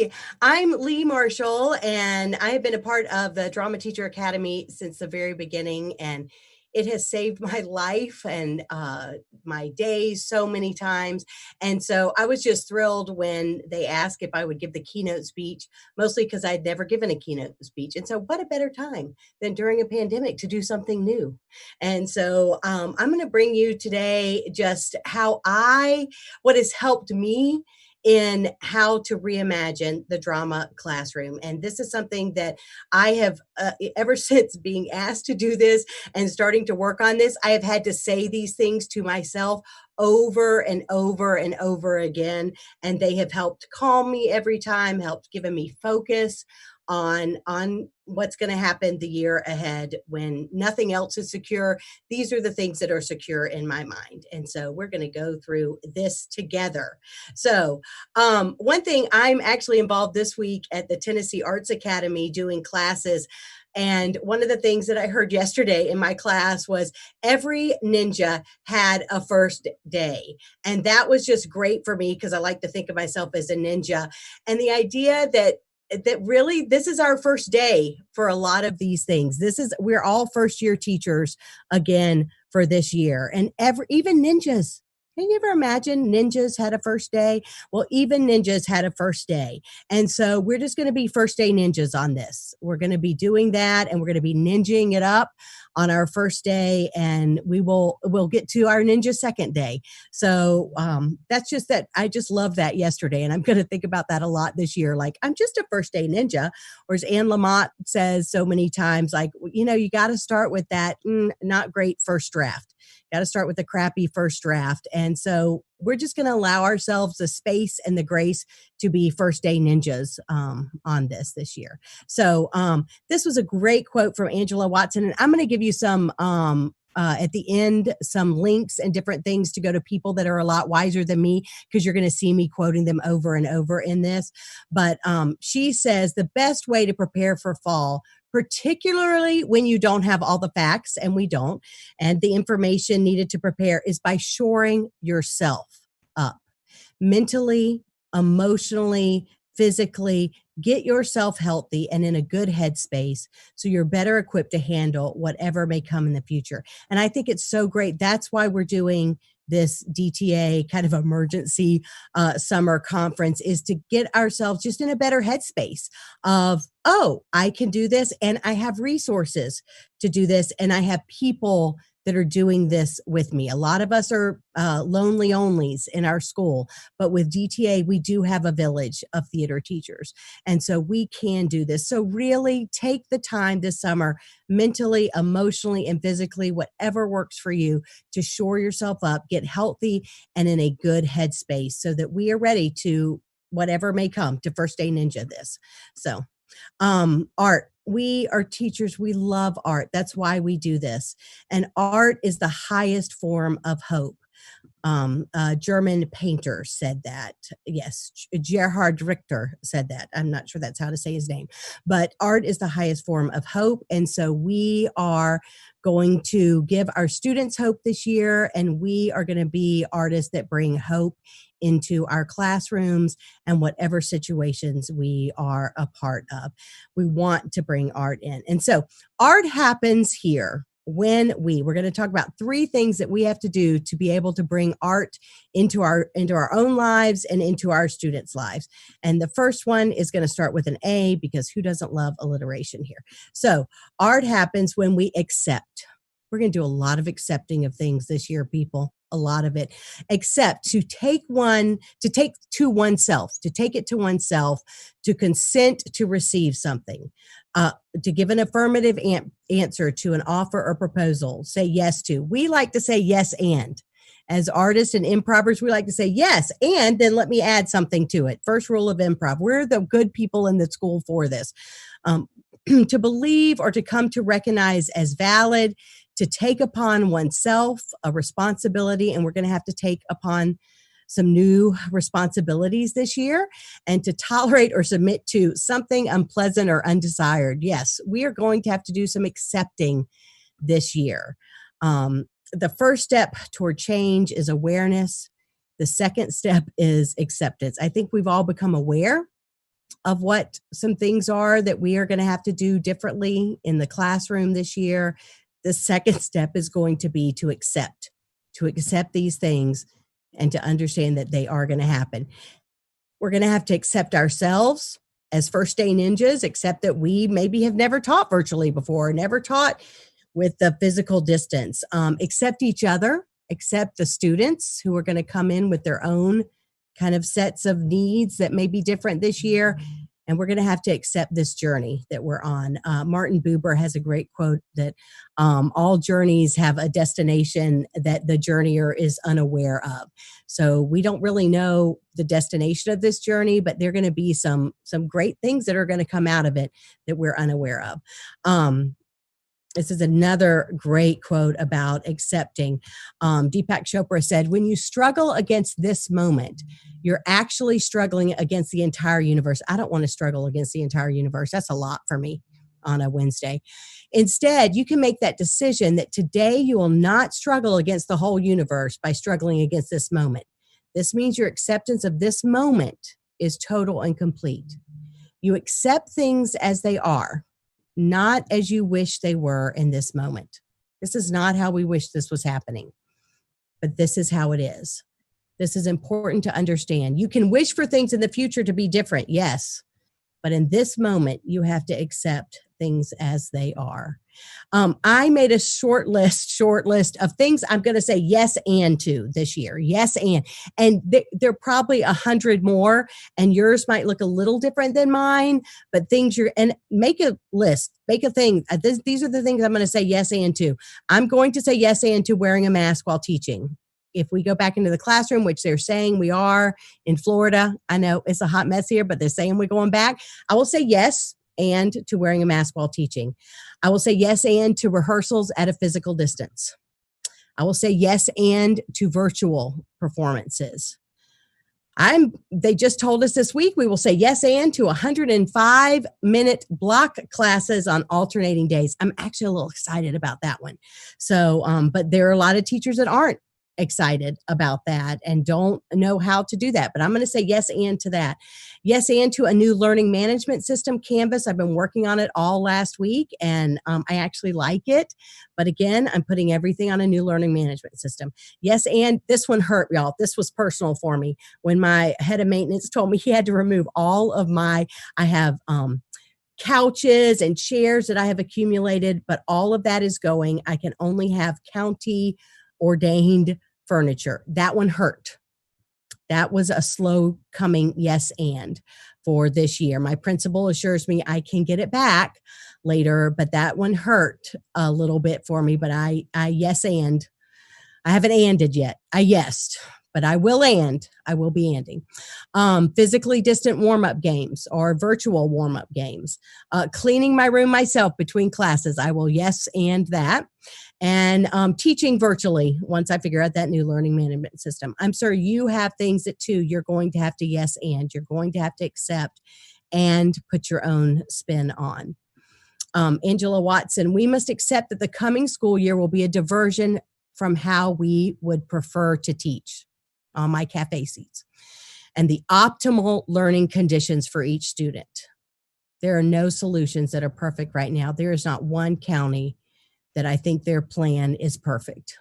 Hi, I'm Lea Marshall, and I have been a part of the Drama Teacher Academy since the very beginning, and it has saved my life and my days so many times. And so I was just thrilled when they asked if I would give the keynote speech, mostly because I'd never given a keynote speech. And so, what a better time than during a pandemic to do something new? And so, I'm going to bring you today just what has helped me in how to reimagine the drama classroom. And this is something that I have, ever since being asked to do this and starting to work on this, I have had to say these things to myself over and over and over again. And they have helped calm me every time, helped given me focus on what's going to happen the year ahead when nothing else is secure. These are the things that are secure in my mind. And so we're going to go through this together. So one thing, I'm actually involved this week at the Tennessee Arts Academy doing classes. And one of the things that I heard yesterday in my class was every ninja had a first day. And that was just great for me because I like to think of myself as a ninja. And the idea that really this is our first day for a lot of these things. We're all first year teachers again for this year. And even ninjas. Can you ever imagine ninjas had a first day? Well, even ninjas had a first day. And so we're just going to be first day ninjas on this. We're going to be doing that and we're going to be ninjing it up on our first day, and we'll get to our ninja second day. So that's just that. I just love that yesterday, and I'm going to think about that a lot this year. Like, I'm just a first day ninja, or as Anne Lamott says so many times, like, you got to start with that not great first draft. Got to start with the crappy first draft. And so we're just going to allow ourselves the space and the grace to be first day ninjas on this year. So this was a great quote from Angela Watson. And I'm going to give you some at the end, some links and different things to go to people that are a lot wiser than me, because you're going to see me quoting them over and over in this. But she says the best way to prepare for fall, particularly when you don't have all the facts, and we don't, and the information needed to prepare, is by shoring yourself up mentally, emotionally, physically. Get yourself healthy and in a good headspace so you're better equipped to handle whatever may come in the future. And I think it's so great. That's why we're doing this DTA kind of emergency summer conference, is to get ourselves just in a better headspace of, oh, I can do this, and I have resources to do this, and I have people that are doing this with me. A lot of us are lonely onlys in our school, but with DTA, we do have a village of theater teachers. And so we can do this. So really take the time this summer, mentally, emotionally, and physically, whatever works for you, to shore yourself up, get healthy and in a good headspace so that we are ready to whatever may come, to first day ninja this. So art. We are teachers. We love art. That's why we do this. And art is the highest form of hope. A German painter said that. Yes, Gerhard Richter said that. I'm not sure that's how to say his name, but art is the highest form of hope. And so we are going to give our students hope this year, and we are going to be artists that bring hope into our classrooms and whatever situations we are a part of. We want to bring art in. And so art happens here when we're going to talk about 3 things that we have to do to be able to bring art into our own lives and into our students' lives. And the first one is going to start with an A, because who doesn't love alliteration here? So art happens when we accept. We're going to do a lot of accepting of things this year, people. A lot of it. Accept, to take it to oneself, to consent to receive something, to give an affirmative answer to an offer or proposal, say yes to. We like to say yes and. As artists and improvers, we like to say yes, and then let me add something to it. First rule of improv. We're the good people in the school for this. To believe or to come to recognize as valid, to take upon oneself a responsibility, and we're going to have to take upon some new responsibilities this year, and to tolerate or submit to something unpleasant or undesired. Yes, we are going to have to do some accepting this year. The first step toward change is awareness. The second step is acceptance. I think we've all become aware of what some things are that we are going to have to do differently in the classroom this year. The second step is going to be to accept these things and to understand that they are going to happen. We're going to have to accept ourselves as first day ninjas, accept that we maybe have never taught virtually before, never taught with the physical distance, accept each other, accept the students who are going to come in with their own kind of sets of needs that may be different this year. And we're going to have to accept this journey that we're on. Martin Buber has a great quote that all journeys have a destination that the journeyer is unaware of. So we don't really know the destination of this journey, but there are going to be some great things that are going to come out of it that we're unaware of. This is another great quote about accepting. Deepak Chopra said, when you struggle against this moment, you're actually struggling against the entire universe. I don't want to struggle against the entire universe. That's a lot for me on a Wednesday. Instead, you can make that decision that today you will not struggle against the whole universe by struggling against this moment. This means your acceptance of this moment is total and complete. You accept things as they are, not as you wish they were in this moment. This is not how we wish this was happening, but this is how it is. This is important to understand. You can wish for things in the future to be different, yes, but in this moment, you have to accept things as they are. I made a short list of things I'm going to say yes and to this year. Yes and there are probably 100 more, and yours might look a little different than mine. But and make a list, make a thing. These are the things I'm going to say yes and to. I'm going to say yes and to wearing a mask while teaching. If we go back into the classroom, which they're saying we are in Florida, I know it's a hot mess here, but they're saying we're going back. I will say yes and to wearing a mask while teaching. I will say yes and to rehearsals at a physical distance. I will say yes and to virtual performances. They just told us this week we will say yes and to 105-minute block classes on alternating days. I'm actually a little excited about that one. So, but there are a lot of teachers that aren't excited about that and don't know how to do that. But I'm going to say yes and to that. Yes and to a new learning management system, Canvas. I've been working on it all last week, and I actually like it. But again, I'm putting everything on a new learning management system. Yes, and this one hurt, y'all. This was personal for me. When my head of maintenance told me he had to remove all of I have couches and chairs that I have accumulated, but all of that is going. I can only have county ordained furniture. That one hurt. That was a slow coming yes and for this year. My principal assures me I can get it back later, but that one hurt a little bit for me. But I yes and. I haven't anded yet. I yesed, but I will be anding. Physically distant warm-up games or virtual warm-up games. Cleaning my room myself between classes. I will yes and that. And teaching virtually once I figure out that new learning management system. I'm sure you have things that too you're going to have to yes and. You're going to have to accept and put your own spin on. Angela Watson, we must accept that the coming school year will be a diversion from how we would prefer to teach on my cafe seats and the optimal learning conditions for each student. There are no solutions that are perfect right now. There is not one county that I think their plan is perfect.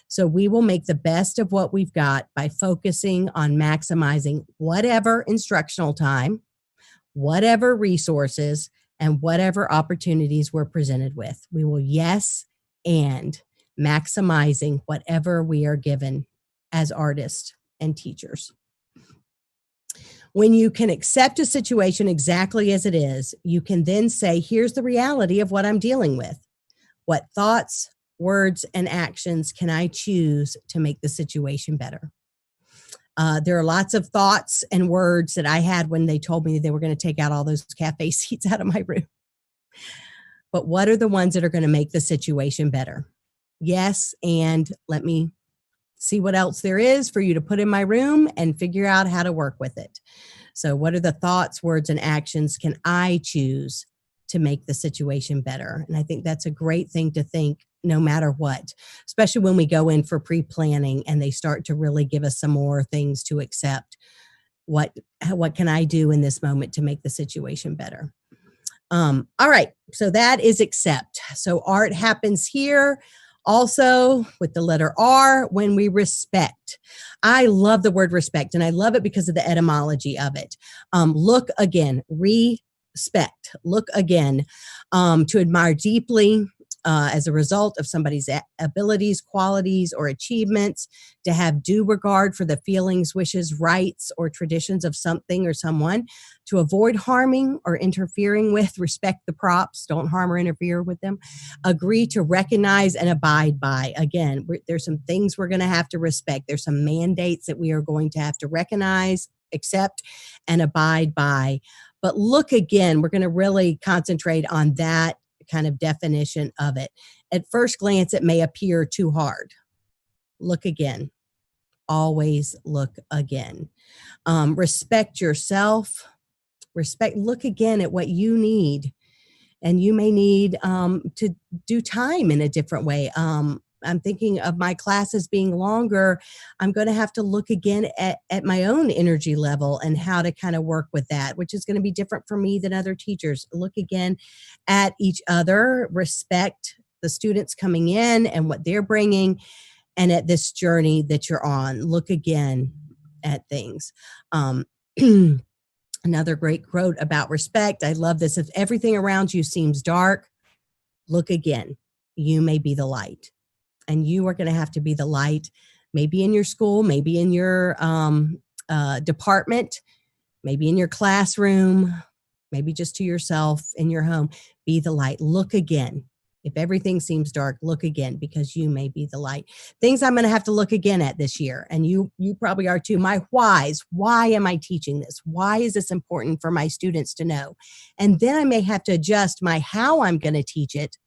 So we will make the best of what we've got by focusing on maximizing whatever instructional time, whatever resources, and whatever opportunities we're presented with. We will yes and maximizing whatever we are given as artists and teachers. When you can accept a situation exactly as it is, you can then say, here's the reality of what I'm dealing with. What thoughts, words, and actions can I choose to make the situation better? There are lots of thoughts and words that I had when they told me they were going to take out all those cafe seats out of my room. But what are the ones that are going to make the situation better? Yes, and let me see what else there is for you to put in my room and figure out how to work with it. So what are the thoughts, words, and actions can I choose to make the situation better? And I think that's a great thing to think no matter what, especially when we go in for pre-planning and they start to really give us some more things to accept. what can I do in this moment to make the situation better? All right, so that is accept. So art happens here also with the letter R when we respect. I love the word respect, and I love it because of the etymology of it. Look again, respect, look again, to admire deeply, as a result of somebody's abilities, qualities, or achievements, to have due regard for the feelings, wishes, rights, or traditions of something or someone, to avoid harming or interfering with, respect the props, don't harm or interfere with them, agree to recognize and abide by. Again, there's some things we're going to have to respect. There's some mandates that we are going to have to recognize, accept, and abide by. But look again, we're going to really concentrate on that kind of definition of it. At first glance, it may appear too hard. Look again. Always look again. Respect yourself. Look again at what you need. And you may need to do time in a different way. I'm thinking of my classes being longer. I'm going to have to look again at my own energy level and how to kind of work with that, which is going to be different for me than other teachers. Look again at each other, respect the students coming in and what they're bringing, and at this journey that you're on. Look again at things. Another great quote about respect. I love this. If everything around you seems dark, look again. You may be the light. And you are going to have to be the light, maybe in your school, maybe in your department, maybe in your classroom, maybe just to yourself in your home. Be the light. Look again. If everything seems dark, look again, because you may be the light. Things I'm going to have to look again at this year, and you probably are too. My whys. Why am I teaching this? Why is this important for my students to know? And then I may have to adjust my how I'm going to teach it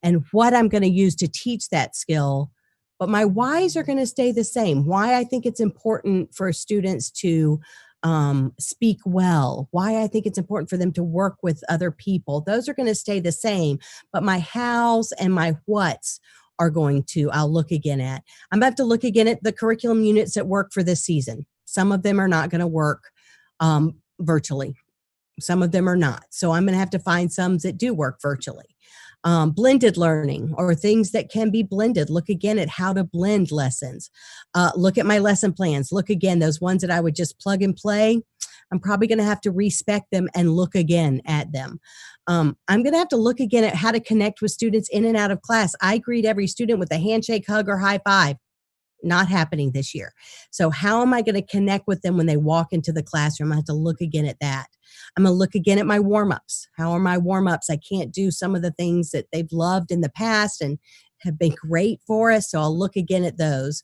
and what I'm going to use to teach that skill. But my whys are going to stay the same. Why I think it's important for students to speak well, why I think it's important for them to work with other people. Those are going to stay the same. But my hows and my whats are I'll look again at. I'm about to look again at the curriculum units that work for this season. Some of them are not going to work virtually. Some of them are not. So I'm going to have to find some that do work virtually. Blended learning, or things that can be blended. Look again at how to blend lessons. Look at my lesson plans. Look again, those ones that I would just plug and play. I'm probably going to have to respect them and look again at them. I'm going to have to look again at how to connect with students in and out of class. I greet every student with a handshake, hug, or high five. Not happening this year. So how am I going to connect with them when they walk into the classroom? I have to look again at that. I'm going to look again at my warm-ups. How are my warm-ups? I can't do some of the things that they've loved in the past and have been great for us. So I'll look again at those.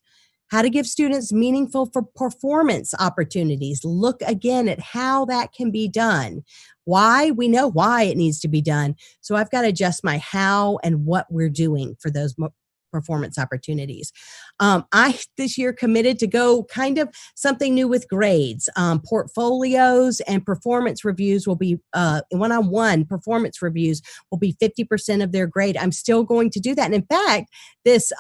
How to give students meaningful for performance opportunities. Look again at how that can be done. Why? We know why it needs to be done. So I've got to adjust my how and what we're doing for those performance opportunities. I this year committed to go kind of something new with grades. Portfolios and performance reviews will be one-on-one performance reviews will be 50% of their grade. I'm still going to do that. And in fact, this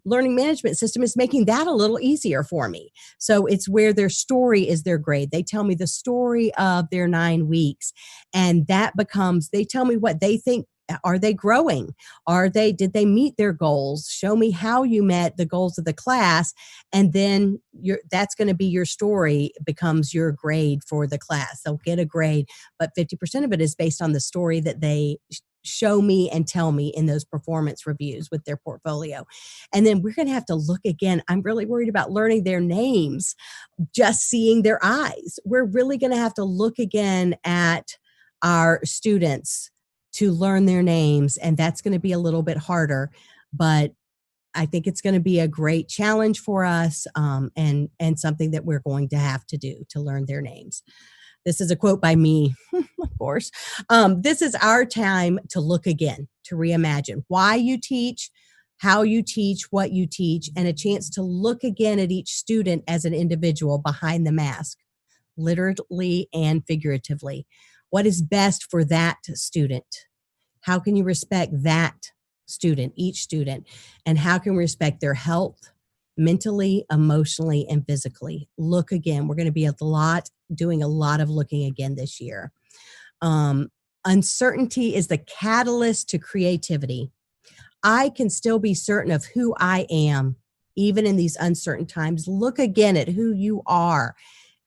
learning management system is making that a little easier for me. So it's where their story is their grade. They tell me the story of their 9 weeks, and that becomes, they tell me what they think. Are they growing? Did they meet their goals? Show me how you met the goals of the class. And then that's going to be your story, becomes your grade for the class. They'll get a grade, but 50% of it is based on the story that they show me and tell me in those performance reviews with their portfolio. And then we're going to have to look again. I'm really worried about learning their names, just seeing their eyes. We're really going to have to look again at our students to learn their names. And that's going to be a little bit harder, but I think it's going to be a great challenge for us, and something that we're going to have to do to learn their names. This is a quote by me, of course. This is our time to look again, to reimagine why you teach, how you teach, what you teach, and a chance to look again at each student as an individual behind the mask, literally and figuratively. What is best for that student? How can you respect that student, each student? And how can we respect their health, mentally, emotionally, and physically. Look again. We're going to be doing a lot of looking again this year. Uncertainty is the catalyst to creativity. I can still be certain of who I am, even in these uncertain times. Look again at who you are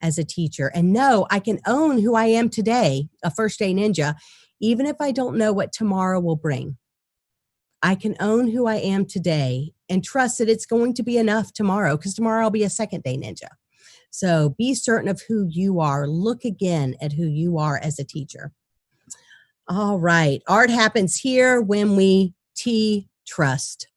as a teacher and know I can own who I am today, a first day ninja, even if I don't know what tomorrow will bring. I can own who I am today and trust that it's going to be enough tomorrow, because tomorrow I'll be a second day ninja. So be certain of who you are. Look again at who you are as a teacher. All right. Art happens here when we trust.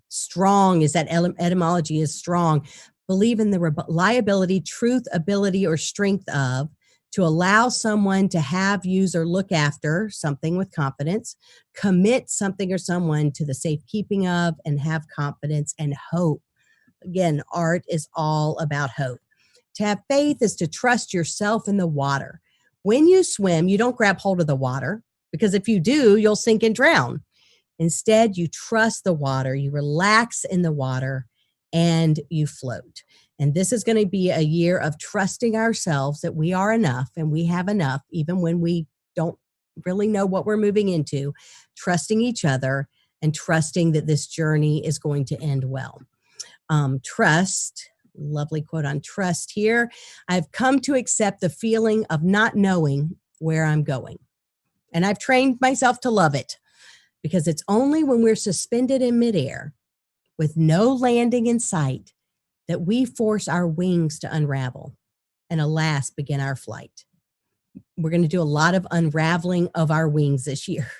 Strong is that etymology is strong. Believe in the reliability, truth, ability, or strength of, to allow someone to have, use, or look after something with confidence, commit something or someone to the safekeeping of, and have confidence and hope. Again, art is all about hope. To have faith is to trust yourself in the water. When you swim, you don't grab hold of the water, because if you do, you'll sink and drown. Instead, you trust the water, you relax in the water, and you float. And this is going to be a year of trusting ourselves that we are enough and we have enough, even when we don't really know what we're moving into, trusting each other and trusting that this journey is going to end well. Trust, lovely quote on trust here. I've come to accept the feeling of not knowing where I'm going. And I've trained myself to love it, because it's only when we're suspended in midair with no landing in sight that we force our wings to unravel and, alas, begin our flight. We're going to do a lot of unraveling of our wings this year.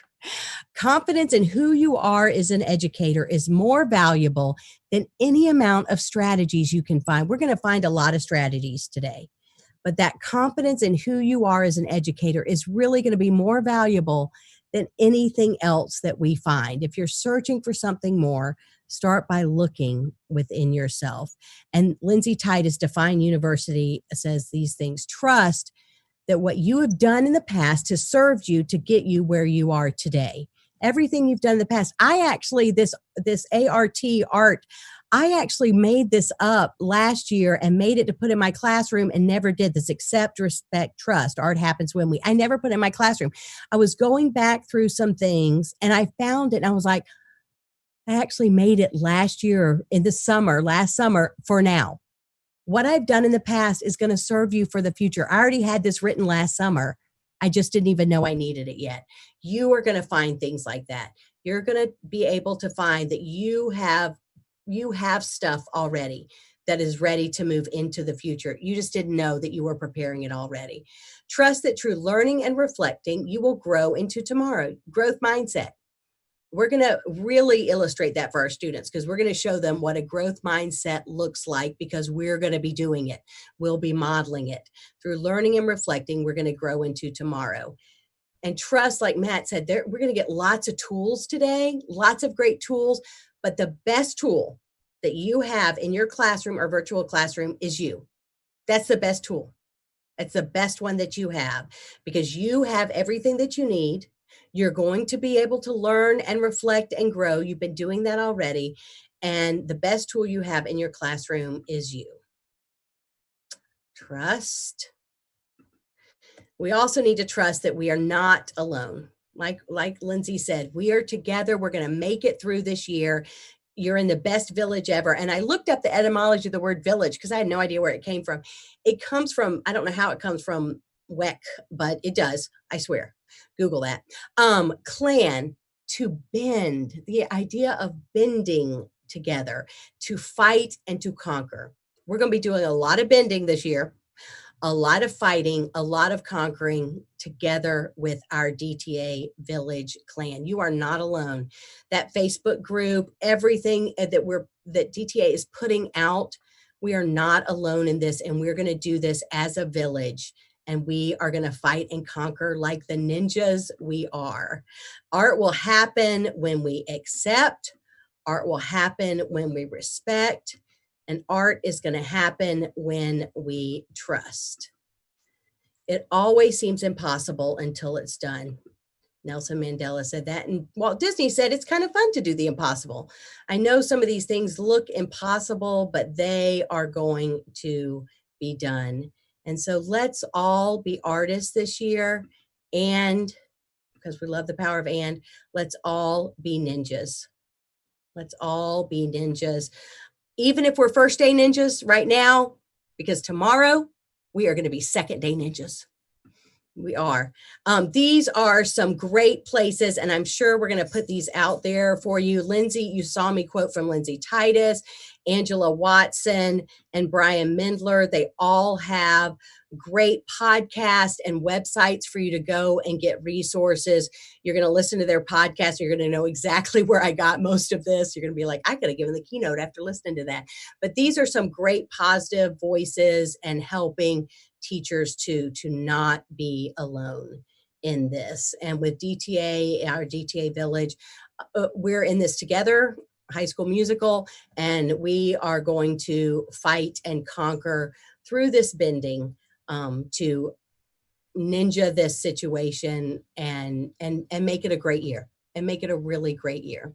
Confidence in who you are as an educator is more valuable than any amount of strategies you can find. We're going to find a lot of strategies today, but that confidence in who you are as an educator is really going to be more valuable than anything else that we find. If you're searching for something more, start by looking within yourself. And Lindsay Titus, Define University, says these things. Trust that what you have done in the past has served you to get you where you are today. Everything you've done in the past. I actually, this art, I actually made this up last year and made it to put in my classroom and never did this. Accept, respect, trust. Art happens when I never put it in my classroom. I was going back through some things and I found it and I was like, I actually made it last year in the summer, last summer for now. What I've done in the past is going to serve you for the future. I already had this written last summer. I just didn't even know I needed it yet. You are going to find things like that. You're going to be able to find that you have stuff already that is ready to move into the future. You just didn't know that you were preparing it already. Trust that through learning and reflecting, you will grow into tomorrow. Growth mindset. We're going to really illustrate that for our students, because we're going to show them what a growth mindset looks like, because we're going to be doing it. We'll be modeling it. Through learning and reflecting, we're going to grow into tomorrow. And trust, like Matt said, we're going to get lots of tools today, lots of great tools, but the best tool that you have in your classroom or virtual classroom is you. That's the best tool. It's the best one that you have, because you have everything that you need. You're going to be able to learn and reflect and grow. You've been doing that already. And the best tool you have in your classroom is you. Trust. We also need to trust that we are not alone. Like Lindsay said, we are together. We're going to make it through this year. You're in the best village ever. And I looked up the etymology of the word village because I had no idea where it came from. It comes from, I don't know how it comes from WEC, but it does. I swear. Google that. Clan, to bend, the idea of bending together, to fight and to conquer. We're going to be doing a lot of bending this year, a lot of fighting, a lot of conquering together with our DTA Village clan. You are not alone. That Facebook group, everything that DTA is putting out, we are not alone in this, and we're going to do this as a village. And we are going to fight and conquer like the ninjas we are. Art will happen when we accept. Art will happen when we respect. And art is going to happen when we trust. It always seems impossible until it's done. Nelson Mandela said that, and Walt Disney said it's kind of fun to do the impossible. I know some of these things look impossible, but they are going to be done. And so let's all be artists this year, and because we love the power of and, let's all be ninjas. Let's all be ninjas. Even if we're first day ninjas right now, because tomorrow we are going to be second day ninjas. We are. These are some great places, and I'm sure we're going to put these out there for you. Lindsay, you saw me quote from Lindsay Titus, Angela Watson, and Brian Mindler. They all have great podcasts and websites for you to go and get resources. You're going to listen to their podcast. You're going to know exactly where I got most of this. You're going to be like, I could have given the keynote after listening to that. But these are some great positive voices and helping teachers to not be alone in this. And with DTA, our DTA Village, we're in this together, High School Musical, and we are going to fight and conquer through this bending to ninja this situation and make it a great year and make it a really great year.